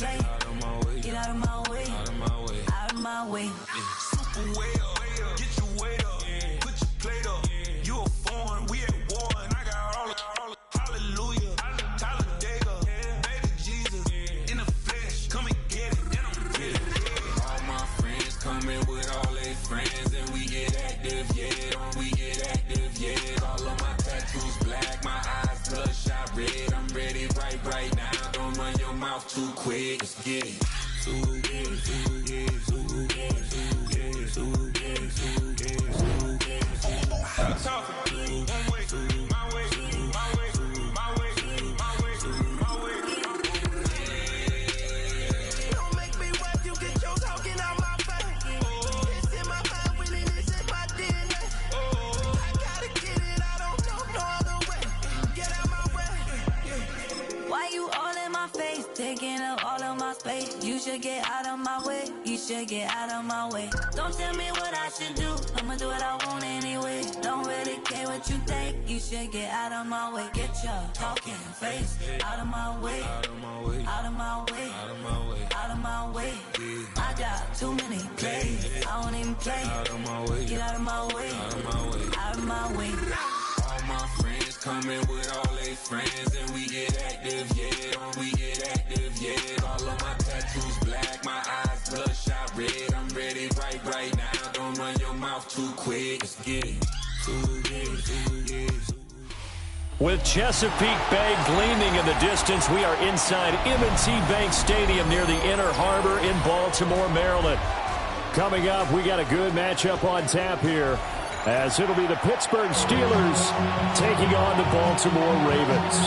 play. Get out of my way. Out of my way. Super well, get your weight up, put your plate up. You a foreign, we at war, and I got all the hallelujah, Talladega, baby Jesus, in the flesh, come and get it, and I'm with it. All my friends coming with all their friends, and we get active, yeah, we get active, yeah. All of my tattoos black, my eyes bloodshot red. I'm ready right now. Don't run your mouth too quick. Let's get it. Taking up all of my space. You should get out of my way. You should get out of my way. Don't tell me what I should do. I'ma do what I want anyway. Don't really care what you think. You should get out of my way. Get your talking face out of my way. Out of my way. Out of my way. Out of my way. Out of my way. I got too many plays. I don't even play. Out of my way. Get out of my way. Out of my way. Out of my way. All my friends coming with all their friends, and we get active, yeah. We get active, yeah. All of my tattoos black, my eyes bloodshot red. I'm ready right now. Don't run your mouth too quick. Let's get it. With Chesapeake Bay gleaming in the distance, we are inside M&T Bank Stadium near the Inner Harbor in Baltimore, Maryland. Coming up, we got a good matchup on tap here, as it'll be the Pittsburgh Steelers taking on the Baltimore Ravens.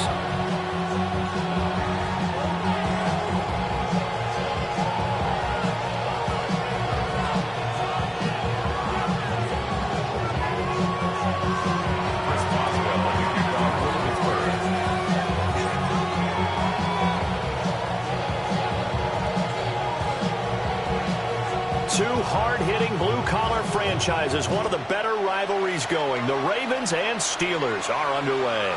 Two hard-hitting blue-collar franchises, one of the better rivalries going. The Ravens and Steelers are underway.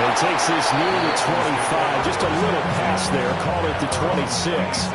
And takes this near the 25, just a little pass there, call it the 26.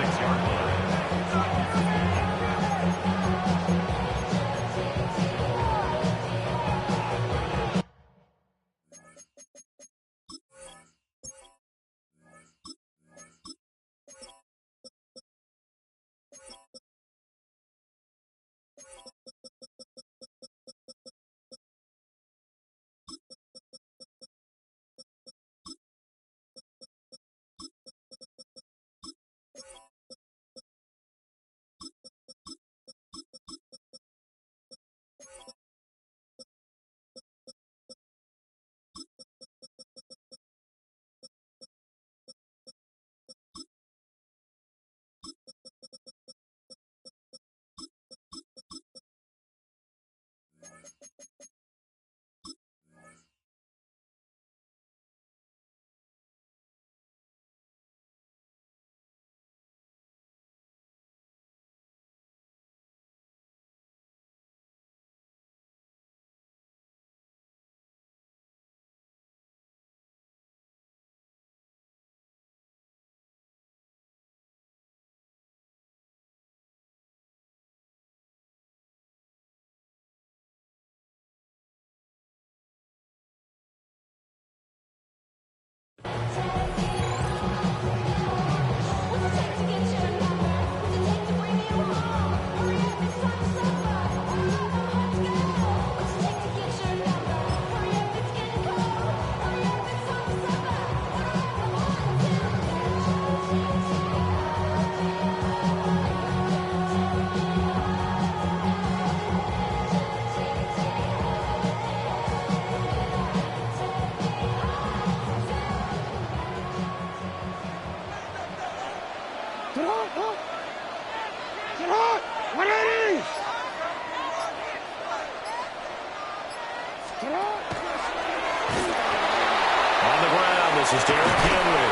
This is Derrick Henry.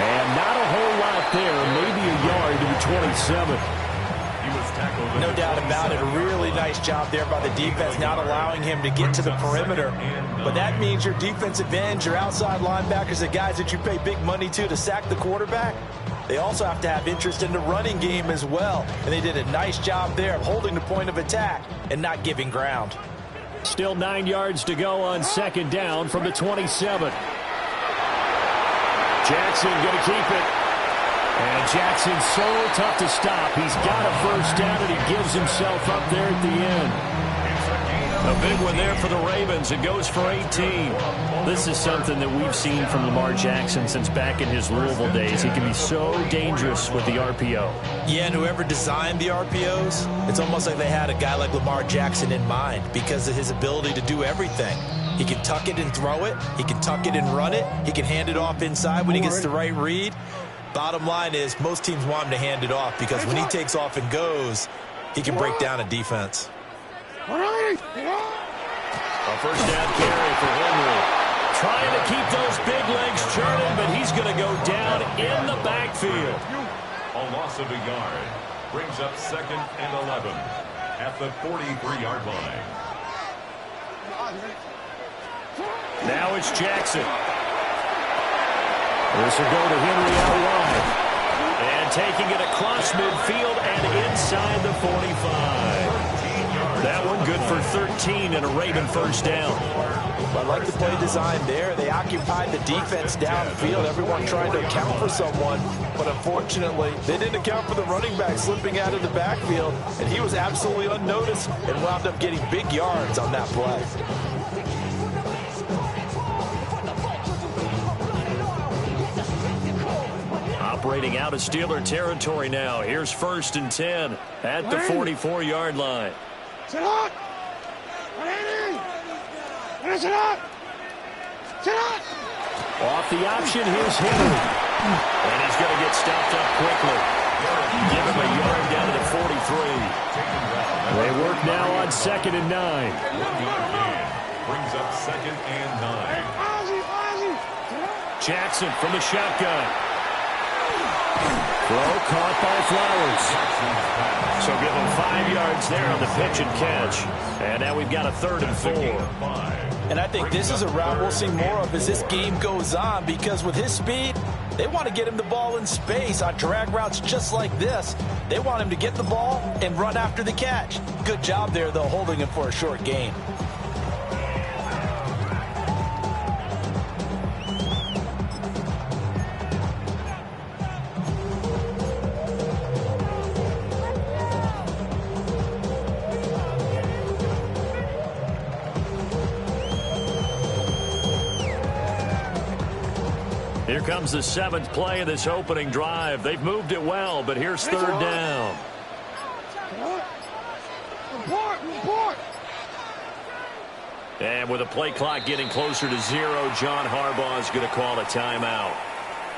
And not a whole lot there, maybe a yard to the 27. No doubt about it. A really nice job there by the defense, not allowing him to get to the perimeter. But that means your defensive ends, your outside linebackers, the guys that you pay big money to sack the quarterback, they also have to have interest in the running game as well. And they did a nice job there of holding the point of attack and not giving ground. Still 9 yards to go on second down from the 27. Jackson going to keep it. And Jackson's so tough to stop. He's got a first down, and he gives himself up there at the end. A big one there for the Ravens. It goes for 18. This is something that we've seen from Lamar Jackson since back in his Louisville days. He can be so dangerous with the RPO. Yeah, and whoever designed the RPOs, it's almost like they had a guy like Lamar Jackson in mind because of his ability to do everything. He can tuck it and throw it. He can tuck it and run it. He can hand it off inside when he gets the right read. Bottom line is most teams want him to hand it off because when he takes off and goes, he can break down a defense. A first down carry for Henry. Trying to keep those big legs churning, but he's going to go down in the backfield. A loss of a yard brings up 2nd and 11 at the 43-yard line. Now it's Jackson. This will go to Henry out wide. And taking it across midfield and inside the 45. That one good for 13 and a Raven first down. I like the play design there. They occupied the defense downfield, everyone trying to account for someone. But unfortunately, they didn't account for the running back slipping out of the backfield. And he was absolutely unnoticed and wound up getting big yards on that play. Operating out of Steeler territory now. Here's 1st and 10 at the 44-yard line. Sit up! Sit up! Sit up! Off the option, here's Henry. And he's going to get stopped up quickly. Give him a yard down to the 43. They work now on 2nd and 9. 1 yard gain brings up 2nd and 9. Jackson from the shotgun. Throw caught by Flowers. So give him 5 yards there on the pitch and catch. And now we've got a 3rd and 4. And I think this is a route we'll see more of as this game goes on because with his speed, they want to get him the ball in space on drag routes just like this. They want him to get the ball and run after the catch. Good job there, though, holding him for a short gain. Here comes the 7th play of this opening drive. They've moved it well, but here's 3rd down. And with a play clock getting closer to 0, John Harbaugh is going to call a timeout.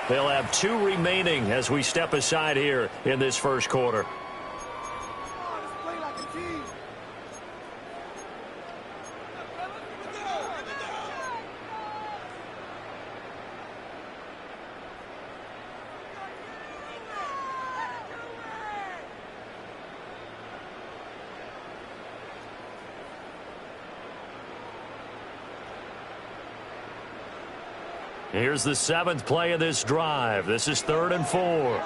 They'll have 2 remaining as we step aside here in this first quarter. Here's the 7th play of this drive. This is 3rd and 4.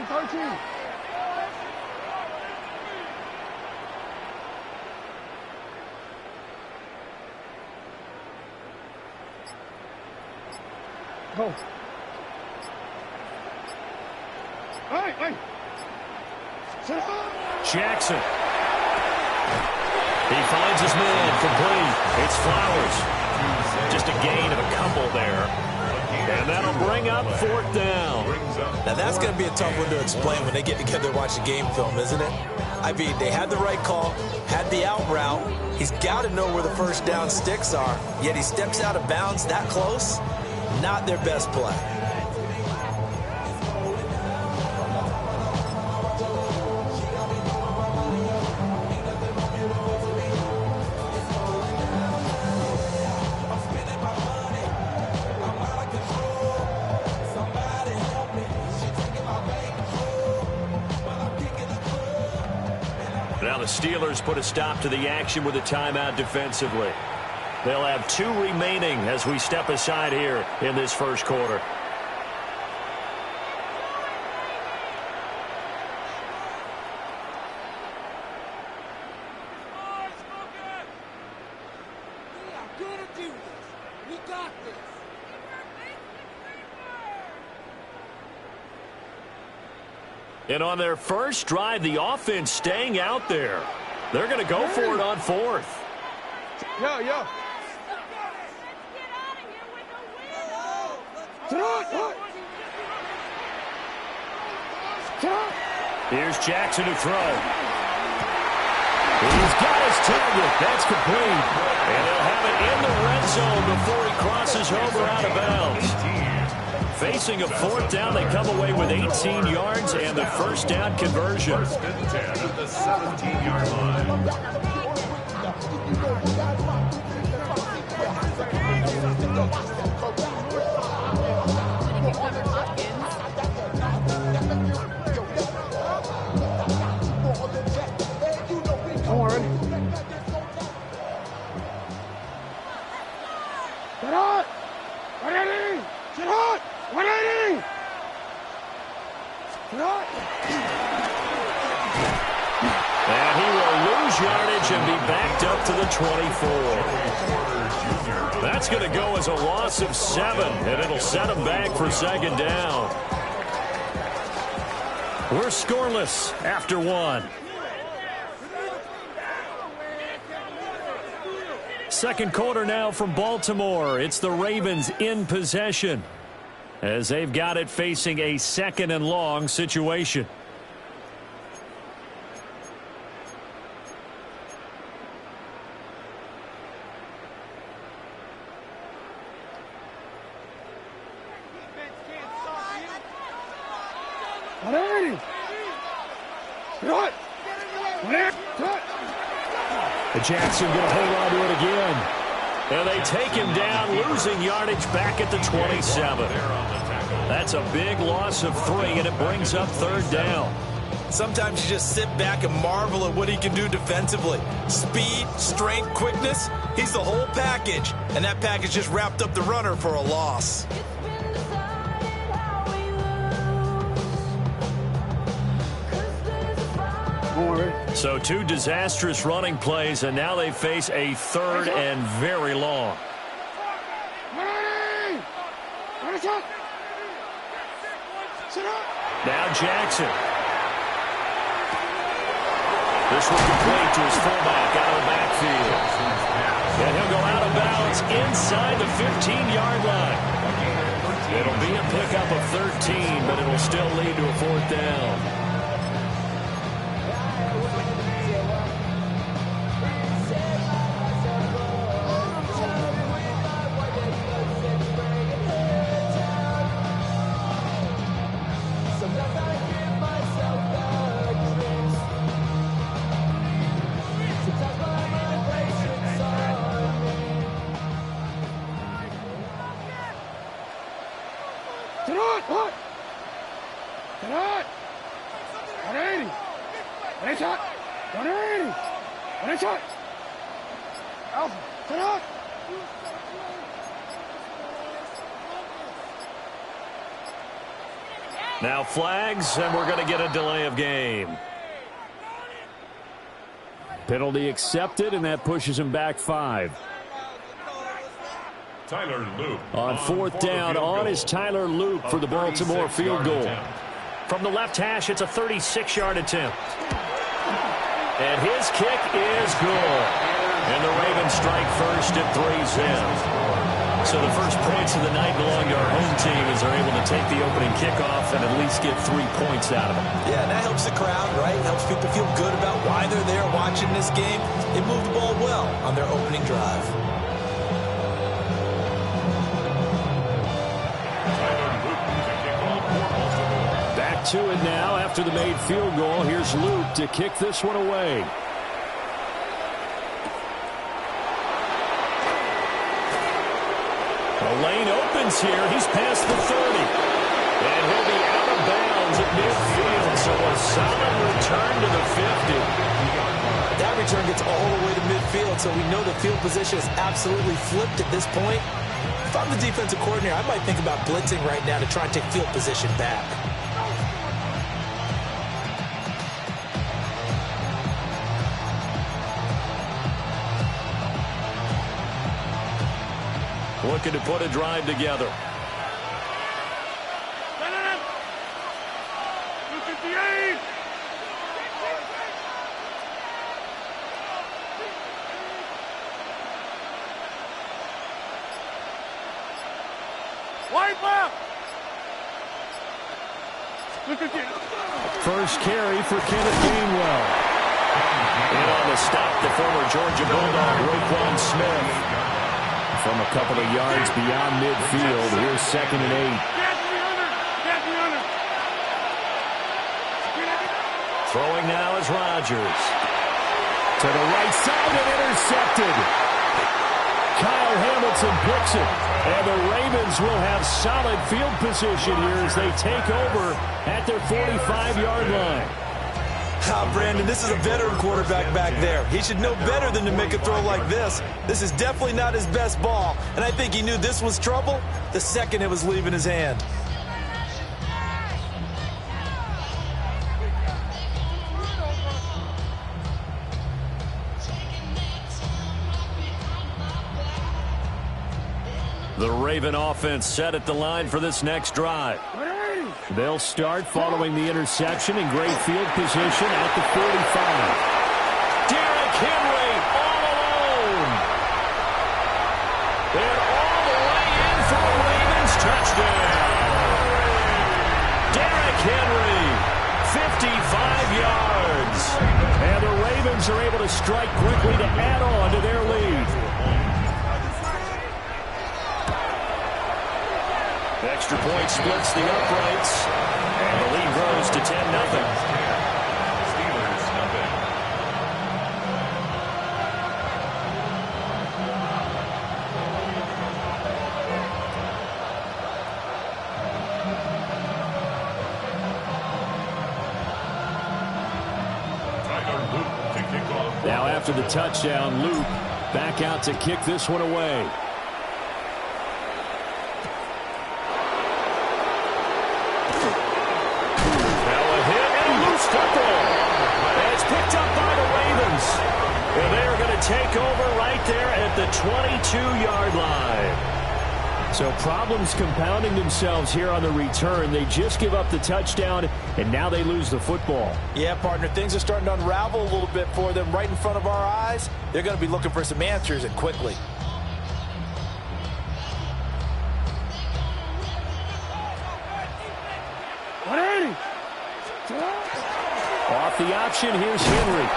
13. Go. Hey. Jackson. He finds his man complete. It's Flowers. Just a gain of a couple there. And that'll bring up 4th down. Now that's going to be a tough one to explain when they get together and watch the game film, isn't it? I mean, they had the right call, had the out route. He's got to know where the first down sticks are. Yet he steps out of bounds that close. Not their best play. Steelers put a stop to the action with a timeout defensively. They'll have 2 remaining as we step aside here in this first quarter. And on their first drive, the offense staying out there. They're going to go for it on 4th. Yo. Here's Jackson to throw. He's got his target. That's complete. And he'll have it in the red zone before he crosses over out of bounds. Facing a 4th down, they come away with 18 yards and the first down conversion. 1st and 10 at the 17-yard line. Horn. Get out! 180! Get out! 180! Get out! And he will lose yardage and be backed up to the 24. That's going to go as a loss of 7, and it'll set him back for 2nd down. We're scoreless after 1. Second quarter now from Baltimore. It's the Ravens in possession as they've got it facing a 2nd and long situation. Jackson going to hold on to it again. And they take him down, losing yardage back at the 27. That's a big loss of 3, and it brings up 3rd down. Sometimes you just sit back and marvel at what he can do defensively. Speed, strength, quickness, he's the whole package. And that package just wrapped up the runner for a loss. So 2 disastrous running plays, and now they face a 3rd and very long. Now Jackson. This will complete to his fullback out of the backfield. And he'll go out of bounds inside the 15-yard line. It'll be a pickup of 13, but it'll still lead to a 4th down. Now flags, and we're going to get a delay of game. Penalty accepted, and that pushes him back 5. Tyler Loop. On 4th down, on is Tyler Loop for the Baltimore field goal. From the left hash, it's a 36-yard attempt. And his kick is good. And the Ravens strike first at 3-0. So the first points of the night belong to our home team as they're able to take the opening kickoff and at least get 3 points out of it. Yeah, and that helps the crowd, right? Helps people feel good about why they're there watching this game. They moved the ball well on their opening drive. Back to it now after the made field goal. Here's Luke to kick this one away. The lane opens here. He's past the 30. And he'll be out of bounds at midfield. So a solid return to the 50. That return gets all the way to midfield, so we know the field position is absolutely flipped at this point. If I'm the defensive coordinator, I might think about blitzing right now to try and take field position back. Looking to put a drive together. First carry for Kenneth Gainwell. And on the stop, the former Georgia Bulldog, Roquan Smith. From a couple of yards beyond midfield, here's 2nd and 8. Throwing now is Rodgers. To the right side and intercepted. Kyle Hamilton picks it. And the Ravens will have solid field position here as they take over at their 45-yard line. Brandon, this is a veteran quarterback back there. He should know better than to make a throw like this. This is definitely not his best ball, and I think he knew this was trouble the second it was leaving his hand. The Raven offense set at the line for this next drive. They'll start following the interception in great field position at the 45. Derrick Henry all alone. And all the way in for the Ravens touchdown. Derrick Henry, 55 yards. And the Ravens are able to strike quickly to add on to their lead. Extra point splits the uprights, and the lead grows to 10-0. Steelers nothing. To kick off. Now after the touchdown, Luke back out to kick this one away. Take over right there at the 22-yard line. So problems compounding themselves here on the return. They just give up the touchdown, and now they lose the football. Yeah, partner, things are starting to unravel a little bit for them right in front of our eyes. They're going to be looking for some answers, and quickly. Off the option, here's Henry.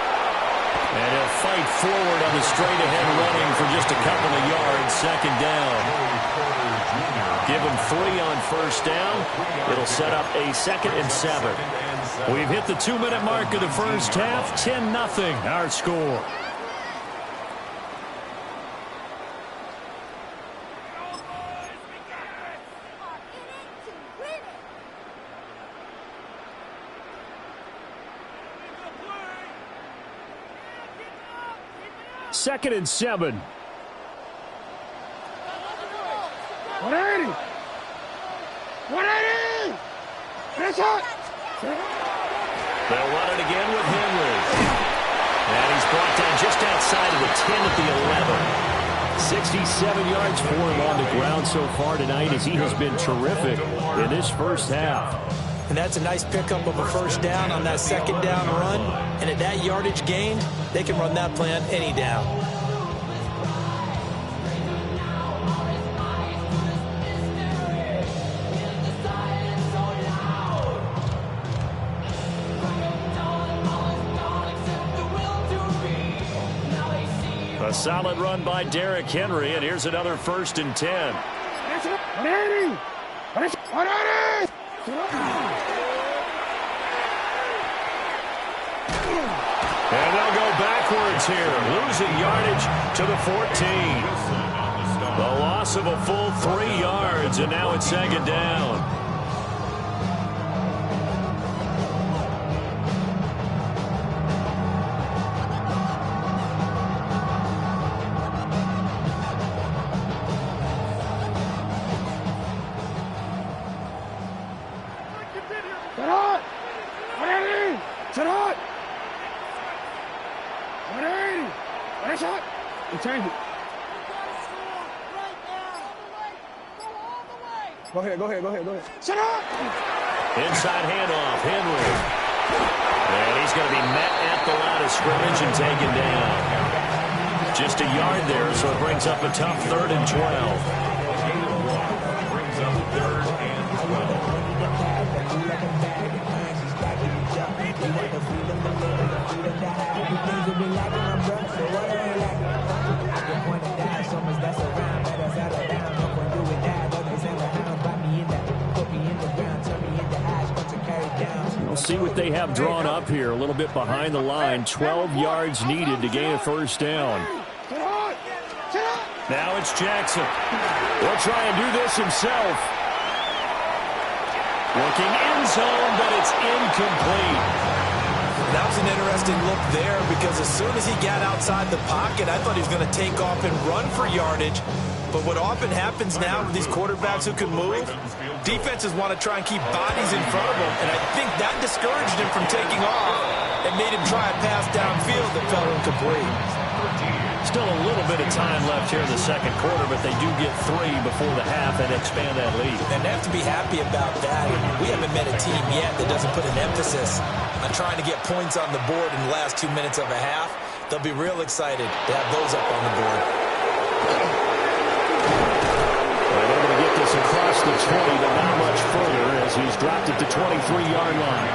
And he'll fight forward on the straight-ahead running for just a couple of yards. 2nd down. Give him 3 on 1st down. It'll set up a 2nd and 7. We've hit the 2-minute mark of the first half. 10-0 our score. Second and 7. 180! 180! Finish it! They'll run it again with Henry. And he's brought down just outside of the 10 at the 11. 67 yards for him on the ground so far tonight as he has been terrific in this first half. And that's a nice pickup of a 1st down on that 2nd down run. And at that yardage gained, they can run that plan any down. A solid run by Derrick Henry, and here's another 1st and 10. 180! 180! And they'll go backwards here, losing yardage to the 14. The loss of a full 3 yards, and now it's 2nd down. Press up. And change it. Go ahead. Shut up! Inside handoff, Henry. And he's going to be met at the line of scrimmage and taken down. Just a yard there, so it brings up a tough 3rd and 12. Brings up 3rd and 12. We'll see what they have drawn up here. A little bit behind the line. 12 yards needed to gain a 1st down. Now it's Jackson. He'll try and do this himself. Looking end zone, but it's incomplete. That was an interesting look there because as soon as he got outside the pocket, I thought he was going to take off and run for yardage. But what often happens now with these quarterbacks who can move, defenses want to try and keep bodies in front of them. And I think that discouraged him from taking off and made him try a pass downfield that fell incomplete. Still a little bit of time left here in the 2nd quarter, but they do get 3 before the half and expand that lead. And they have to be happy about that. We haven't met a team yet that doesn't put an emphasis on trying to get points on the board in the last 2 minutes of a half. They'll be real excited to have those up on the board. Able to get this across the 20, but not much further as he's dropped it to 23-yard line.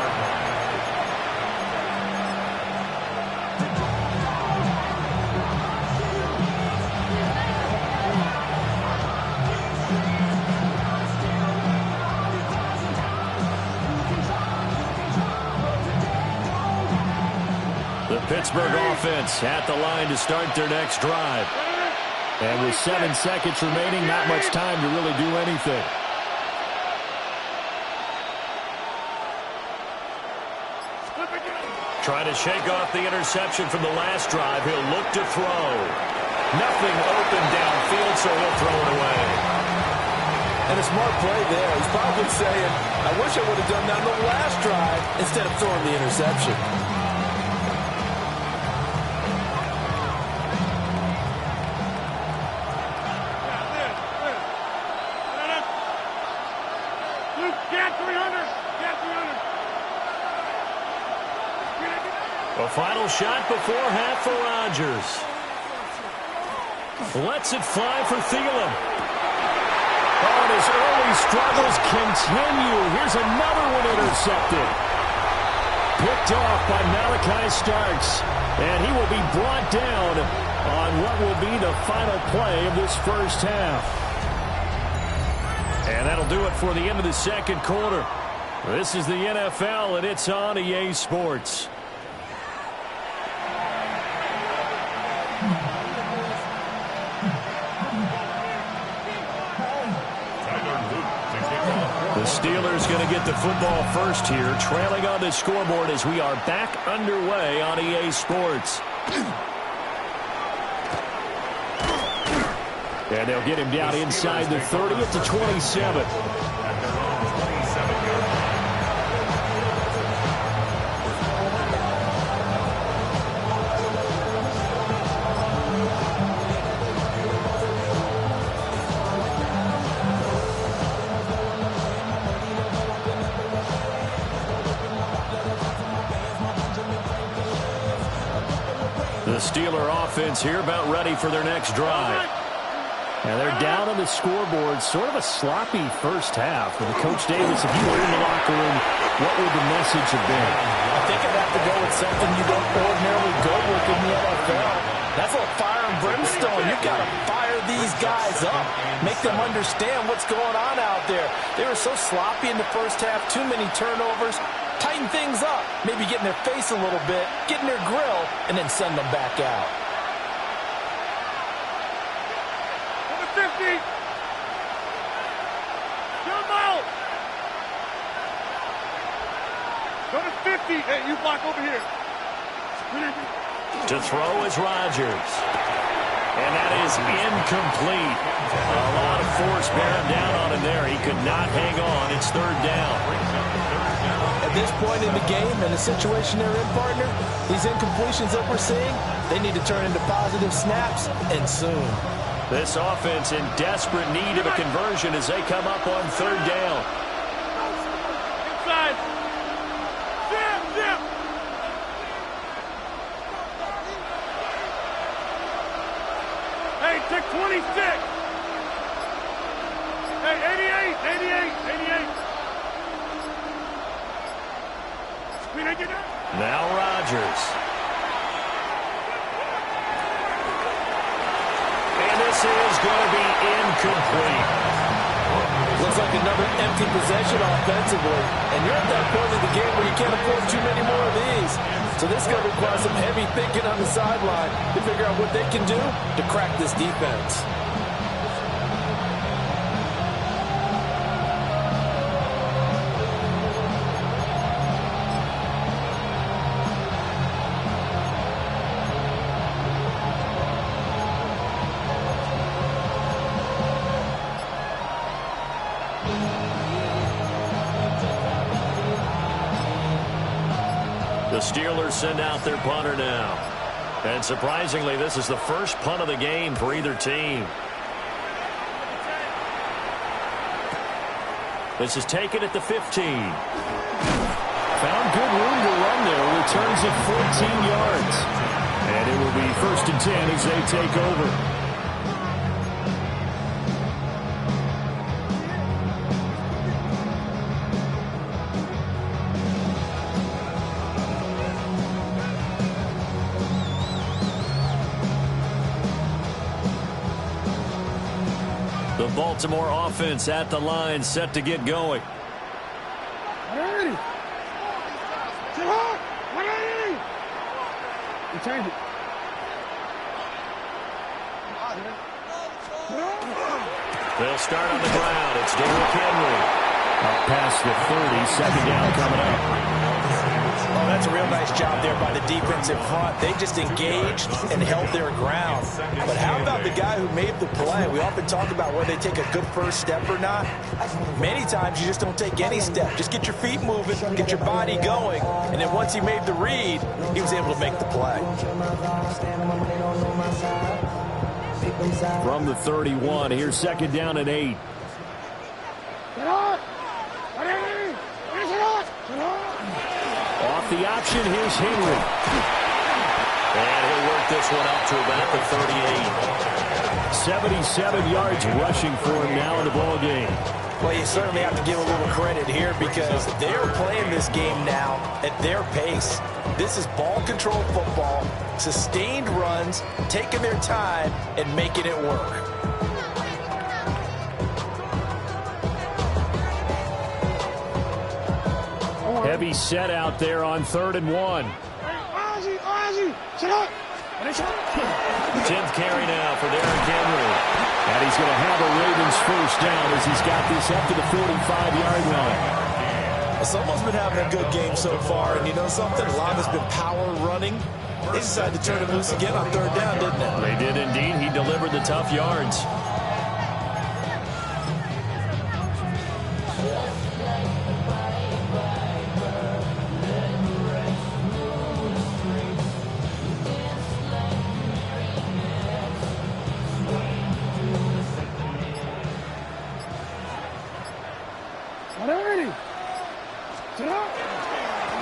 The Pittsburgh offense at the line to start their next drive. And with 7 seconds remaining, not much time to really do anything. Trying to shake off the interception from the last drive. He'll look to throw. Nothing open downfield, so he'll throw it away. And a smart play there. He's probably saying, I wish I would have done that on the last drive instead of throwing the interception. A final shot before half for Rodgers. Lets it fly for Thielen. Oh, and his early struggles continue. Here's another one intercepted. Picked off by Malachi Starks. And he will be brought down on what will be the final play of this 1st half. And that'll do it for the end of the 2nd quarter. This is the NFL, and it's on EA Sports. The Steelers going to get the football first here, trailing on the scoreboard as we are back underway on EA Sports. And they'll get him down inside the 30 at the 27. The Steeler offense here about ready for their next drive. And they're down on the scoreboard. Sort of a sloppy 1st half. And Coach Davis, if you were in the locker room, what would the message have been? I think I'd have to go with something you don't ordinarily go with in the NFL. That's like fire and brimstone. You've got to fire these guys up. Make them understand what's going on out there. They were so sloppy in the 1st half. Too many turnovers. Tighten things up. Maybe get in their face a little bit. Get in their grill. And then send them back out. 50. Come out. Go to 50. Hey, you block over here. To throw is Rodgers. And that is is incomplete. A lot of force bearing down on him there. He could not hang on. It's third down. At this point in the game, and the situation they're in, partner, these incompletions that we're seeing, they need to turn into positive snaps, and soon. This offense in desperate need of a conversion as they come up on third down. Inside. Zip, zip. Hey, take 26. Hey, 88. Now Rodgers. And this is going to be incomplete. Looks like another empty possession offensively. And you're at that point in the game where you can't afford too many more of these. So this is going to require some heavy thinking on the sideline to figure out what they can do to crack this defense. The Steelers send out their punter now. And surprisingly, this is the first punt of the game for either team. This is taken at the 15. Found good room to run there. Returns it 14 yards. And it will be 1st and 10 as they take over. The Baltimore offense at the line, set to get going. 180. Sit hard. 180. You change it. They'll start on the ground. It's Derrick Henry. Up past the 30, second down coming up. Oh, that's a real nice job there by the defense in front. They just engaged and held their ground. But how about the guy who made the play? We often talk about whether they take a good first step or not. Many times you just don't take any step. Just get your feet moving, get your body going. And then once he made the read, he was able to make the play. From the 31, here's second down and 8. Off the option, here's Henry. And he'll work this one up to about the 38. 77 yards rushing for him now in the ball game. Well, you certainly have to give a little credit here because they're playing this game now at their pace. This is ball control football, sustained runs, taking their time, and making it work. Heavy set out there on 3rd and 1. 10th carry now for Derrick Henry. And he's going to have a Ravens first down as he's got this up to the 45-yard line. It's almost been having a good game so far. And you know something? A lot has been power running. They decided to turn it loose again on 3rd down, didn't they? They did indeed. He delivered the tough yards.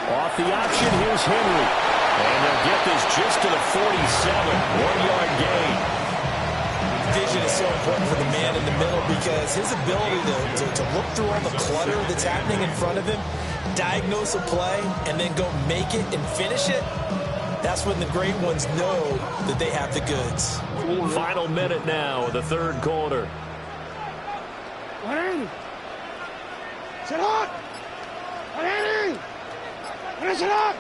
Off the option, here's Henry. And they'll get this just to the 47. 1-yard gain. Vision is so important for the man in the middle because his ability to look through all the clutter that's happening in front of him, diagnose a play, and then go make it and finish it, that's when the great ones know that they have the goods. Final minute now of the 3rd quarter. 180. Sit up. 180. Finish it up.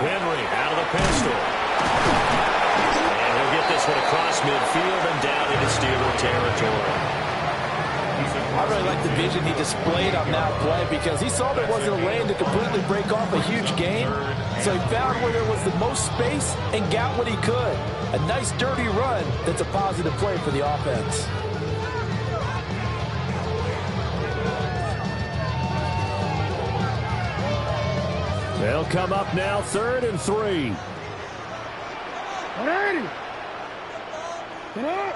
Henry out of the pistol. And he'll get this one across midfield and down into Steeler territory. I really like the vision he displayed on that play because he saw there wasn't a lane to completely break off a huge gain, So he found where there was the most space and got what he could. A nice dirty run that's a positive play for the offense. They'll come up now, 3rd and 3. 180. Get up.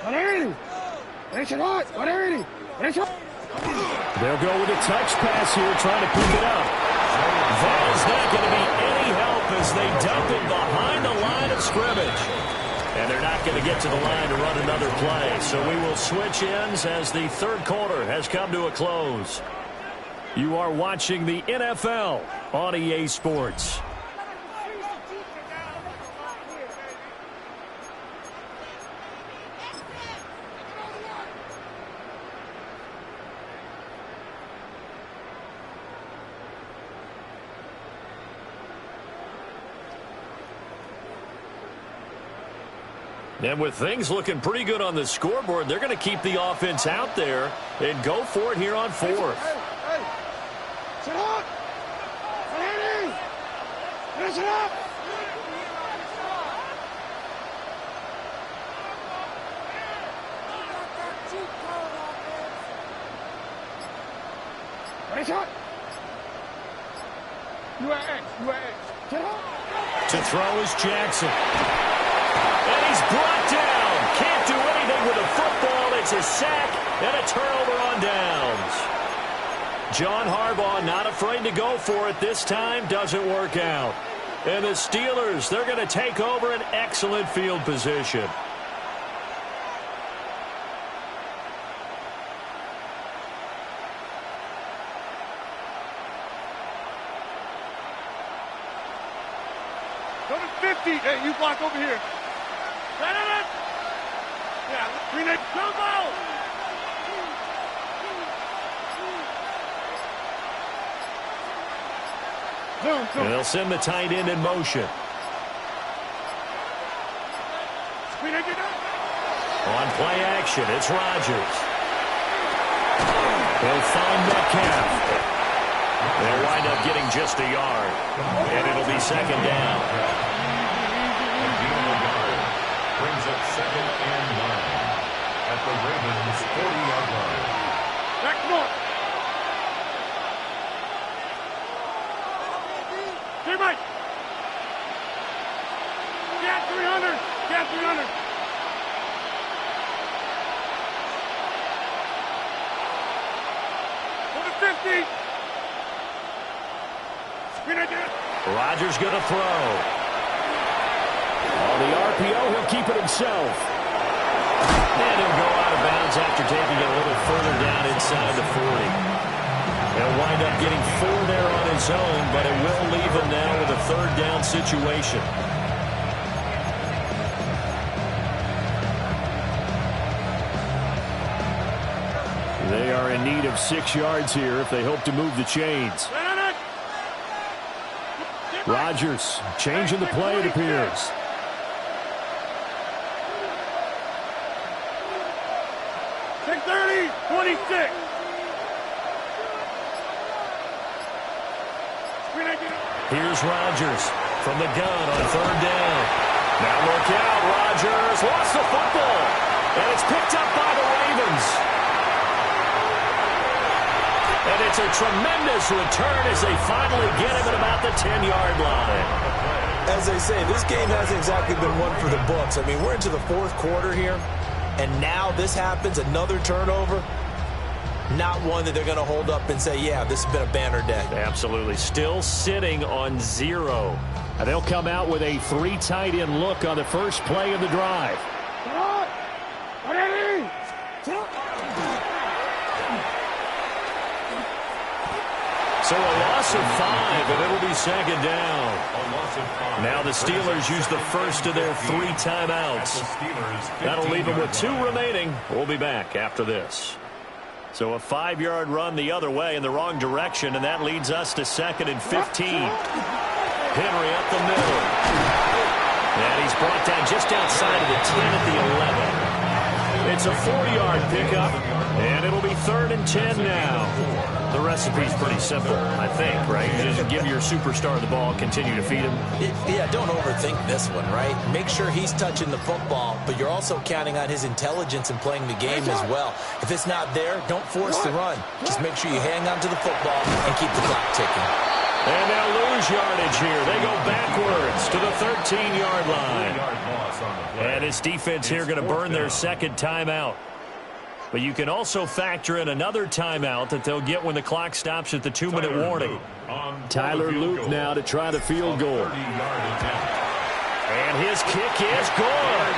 180. Finish it up. 180. Finish it. They'll go with a touch pass here, trying to pick it up. That is not going to be any help as they dump it behind the line of scrimmage. And they're not going to get to the line to run another play. So we will switch ends as the 3rd quarter has come to a close. You are watching the NFL on EA Sports. And with things looking pretty good on the scoreboard, they're going to keep the offense out there and go for it here on 4th. Hey. Sit up. 180. Finish it up. Finish up. UAX. Sit up. To throw is Jackson. And he's brought down. Can't do anything with a football. It's a sack and a turnover on downs. John Harbaugh not afraid to go for it this time. Doesn't work out. And the Steelers, they're going to take over an excellent field position. Go to 50. Hey, you block over here. Yeah, green egg. Jump out. And they'll send the tight end in motion. Green egg, get down. On play action, it's Rodgers. They'll find Metcalf. They'll wind up getting just a yard. And it'll be 2nd down. Brings up 2nd and 9 at the Ravens' 40-yard line. Back north. Hey, Mike. Get 300. Get 300. Go to 50. Screen again. Rodgers going to throw. On the RPO, he'll keep it himself. And he'll go out of bounds after taking it a little further down inside the 40. He'll wind up getting 4 there on his own, but it will leave him now with a 3rd down situation. They are in need of 6 yards here if they hope to move the chains. Rodgers changing the play, it appears. Here's Rodgers from the gun on 3rd down. Now look out, Rodgers lost the football, and it's picked up by the Ravens. And it's a tremendous return as they finally get him at about the 10-yard line. As they say, this game hasn't exactly been one for the books. I mean, we're into the 4th quarter here, and now this happens, another turnover. Not one that they're going to hold up and say, yeah, this has been a banner day. Absolutely. Still sitting on 0. And they'll come out with a 3 tight end look on the first play of the drive. So a loss of 5, and it'll be 2nd down. Now the Steelers use the first of their 3 timeouts. That'll leave them with 2 remaining. We'll be back after this. So a 5-yard run the other way in the wrong direction, and that leads us to 2nd and 15. Henry up the middle. And he's brought down just outside of the 10 at the 11. It's a 4-yard pickup, and it'll be 3rd and 10 now. The recipe's pretty simple, I think, right? You just give your superstar the ball, continue to feed him. Yeah, don't overthink this one, right? Make sure he's touching the football, but you're also counting on his intelligence in playing the game as well. If it's not there, don't force the run. Just make sure you hang on to the football and keep the clock ticking. And they'll lose yardage here. They go backwards to the 13-yard line. And this defense here going to burn their second timeout. But you can also factor in another timeout that they'll get when the clock stops at the 2-minute warning. Tyler Luke now to try the field goal. And his kick is good.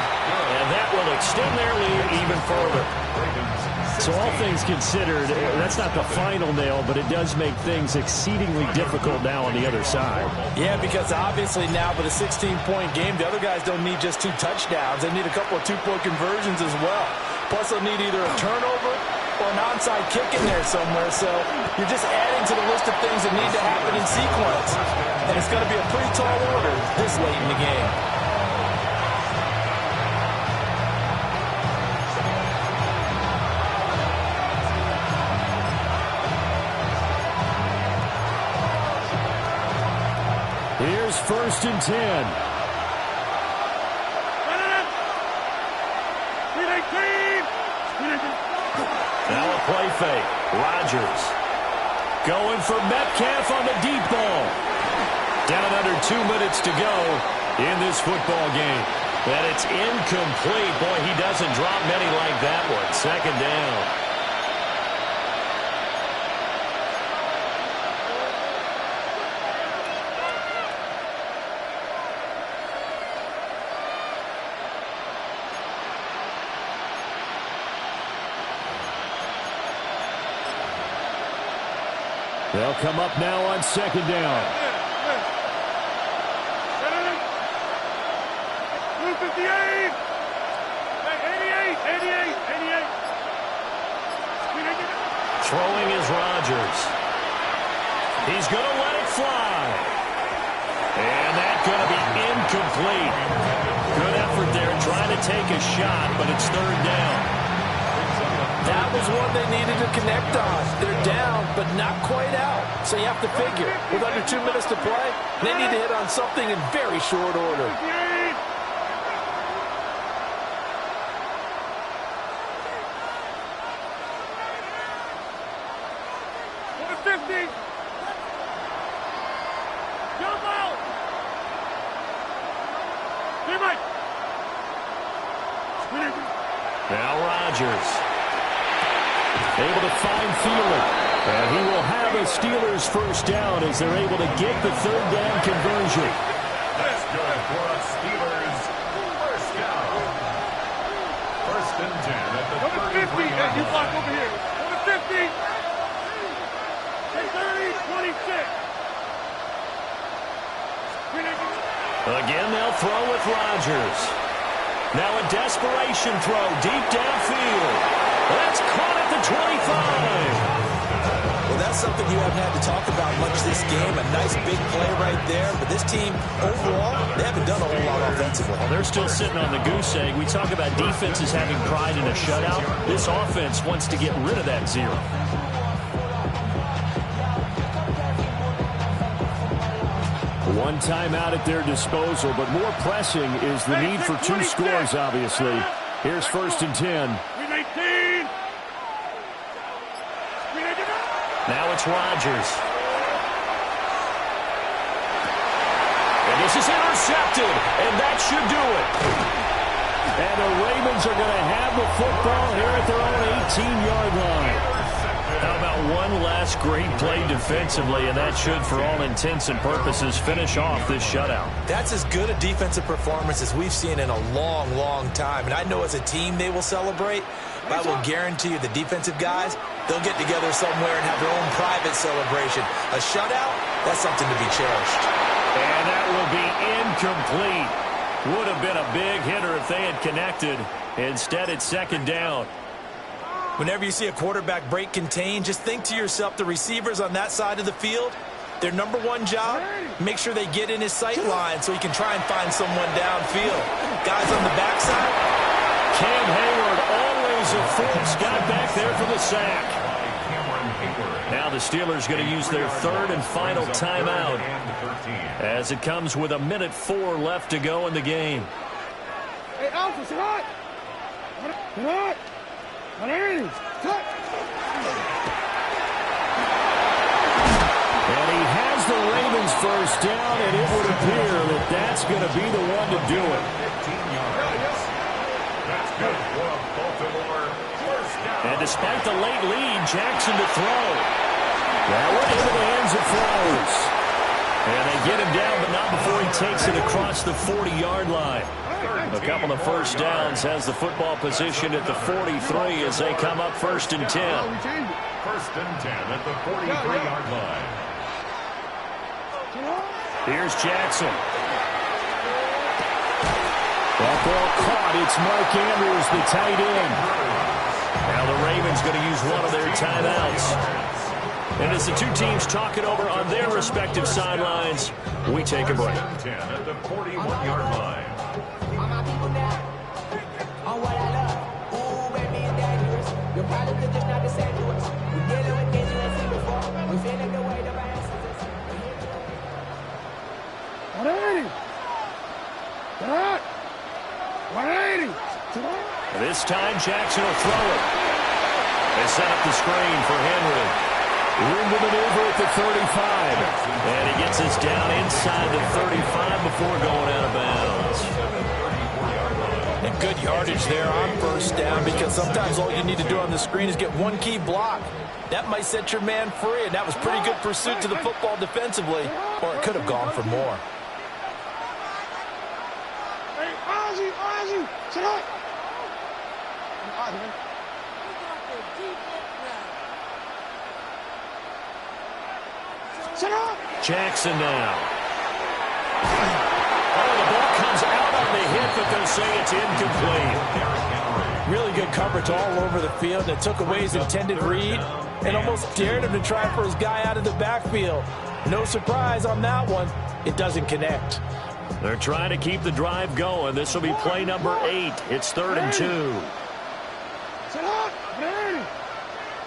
And that will extend their lead even further. So all things considered, that's not the final nail, but it does make things exceedingly difficult now on the other side. Yeah, because obviously now with a 16-point game, the other guys don't need just 2 touchdowns. They need a couple of 2-point conversions as well. Plus, they'll need either a turnover or an onside kick in there somewhere. So you're just adding to the list of things that need to happen in sequence. And it's going to be a pretty tall order this late in the game. Here's 1st and 10. Now a play fake. Rodgers going for Metcalf on the deep ball. Down under 2 minutes to go in this football game. And it's incomplete. Boy, he doesn't drop many like that one. 2nd down. They'll come up now on 2nd down. 258. 88. Throwing is Rodgers. He's going to let it fly. And that's going to be incomplete. Good effort there trying to take a shot, but it's 3rd down. That was one they needed to connect on. They're down, but not quite out. So you have to figure, with under 2 minutes to play, they need to hit on something in very short order. 50. Jump out. Now Rodgers. Able to find Thielen. And he will have a Steelers 1st down as they're able to get the 3rd down conversion. That's good for a Steelers 1st down. 1st and 10 at the 50. You block over here. 50. 30, 26. Again, they'll throw with Rodgers. Now a desperation throw deep downfield. That's caught at the 25. Well, that's something you haven't had to talk about much this game. A nice big play right there. But this team, overall, they haven't done a whole lot offensively. Well, they're still sitting on the goose egg. We talk about defenses having pride in a shutout. This offense wants to get rid of that 0. One timeout at their disposal, but more pressing is the need for 2 scores, obviously. Here's 1st and 10. Now it's Rodgers. And this is intercepted, and that should do it. And the Ravens are going to have the football here at their own 18-yard line. How about one last great play defensively, and that should, for all intents and purposes, finish off this shutout. That's as good a defensive performance as we've seen in a long, long time. And I know as a team they will celebrate, but I will guarantee you the defensive guys, they'll get together somewhere and have their own private celebration. A shutout, that's something to be cherished. And that will be incomplete. Would have been a big hitter if they had connected. Instead, it's 2nd down. Whenever you see a quarterback break contain, just think to yourself, the receivers on that side of the field, their number one job, make sure they get in his sight line so he can try and find someone downfield. Guys on the backside. Cam Hayward all shows of force. Got back there for the sack. Now the Steelers going to use their third and final timeout as it comes with 1:04 left to go in the game. Hey, Alpha, sit out! Sit out! Cut! And he has the Ravens first down, and it would appear that that's going to be the one to do it. 15 yards. That's good for Baltimore. First down. And despite the late lead, Jackson to throw. That went into the hands of Flowers. And they get him down, but not before he takes it across the 40-yard line. A couple of first downs, has the football position at the 43 as they come up 1st and 10. First and 10 at the 43-yard line. Here's Jackson. That ball caught. It's Mark Andrews, the tight end. Now the Ravens going to use one of their timeouts. And as the two teams talk it over on their respective sidelines, we take a break. 10 at the 41-yard line. This time Jackson will throw it. They set up the screen for Henry. Room to maneuver at the 35. And he gets us down inside the 35 before going out of bounds. And good yardage there on first down, because sometimes all you need to do on the screen is get one key block. That might set your man free, and that was pretty good pursuit to the football defensively, or it could have gone for more. Hey, Ozzy, sit up! Jackson now. Oh, the ball comes out on the hit, but they'll say it's incomplete. Really good coverage all over the field that took away his intended read and almost dared him to try for his guy out of the backfield. No surprise on that one. It doesn't connect. They're trying to keep the drive going. This will be play number 8. It's 3rd and 2. Sit up!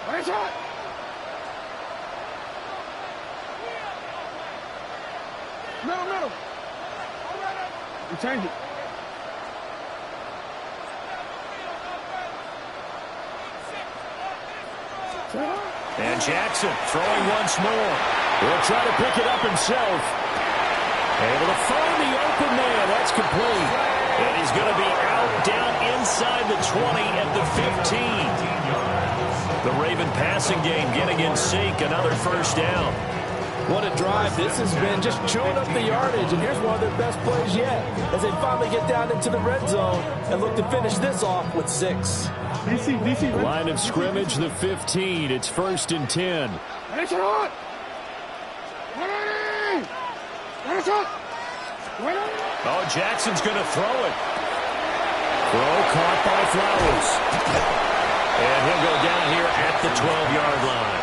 Where's that? Middle. You change it. And Jackson throwing once more. He'll try to pick it up himself. Able to find the open man. That's complete. And he's going to be out down inside the 20 at the 15. The Raven passing game getting in sync. Another first down. What a drive this has been, just chewing up the yardage, and here's one of their best plays yet as they finally get down into the red zone and look to finish this off with 6. DC. Line of scrimmage, the 15. It's 1st and 10. Oh, Jackson's going to throw it. Throw caught by Flowers. And he'll go down here at the 12-yard line.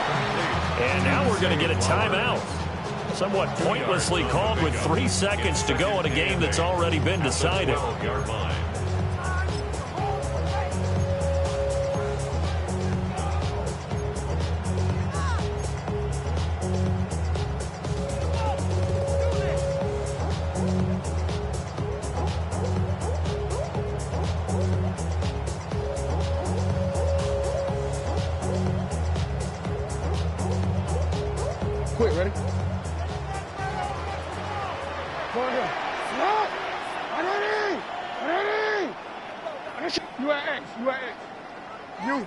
And now we're going to get a timeout. Somewhat pointlessly called with 3 seconds to go in a game that's already been decided. 12-yard line. Quick, ready? Go ahead. Stop! Ready! You at X. You.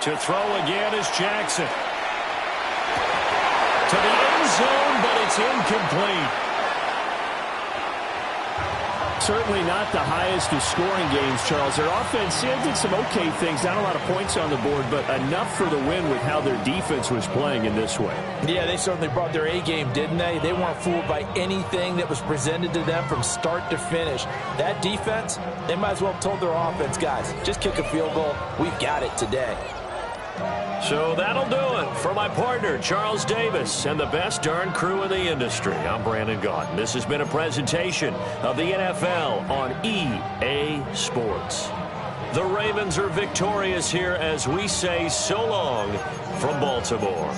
To throw again is Jackson. To the end zone, but it's incomplete. Certainly not the highest of scoring games, Charles. Their offense did some okay things, not a lot of points on the board, but enough for the win with how their defense was playing in this way. Yeah, they certainly brought their A game, didn't they? They weren't fooled by anything that was presented to them from start to finish. That defense, they might as well have told their offense, guys, just kick a field goal. We've got it today. So that'll do it for my partner, Charles Davis, and the best darn crew in the industry. I'm Brandon Gaudin. This has been a presentation of the NFL on EA Sports. The Ravens are victorious here as we say so long from Baltimore.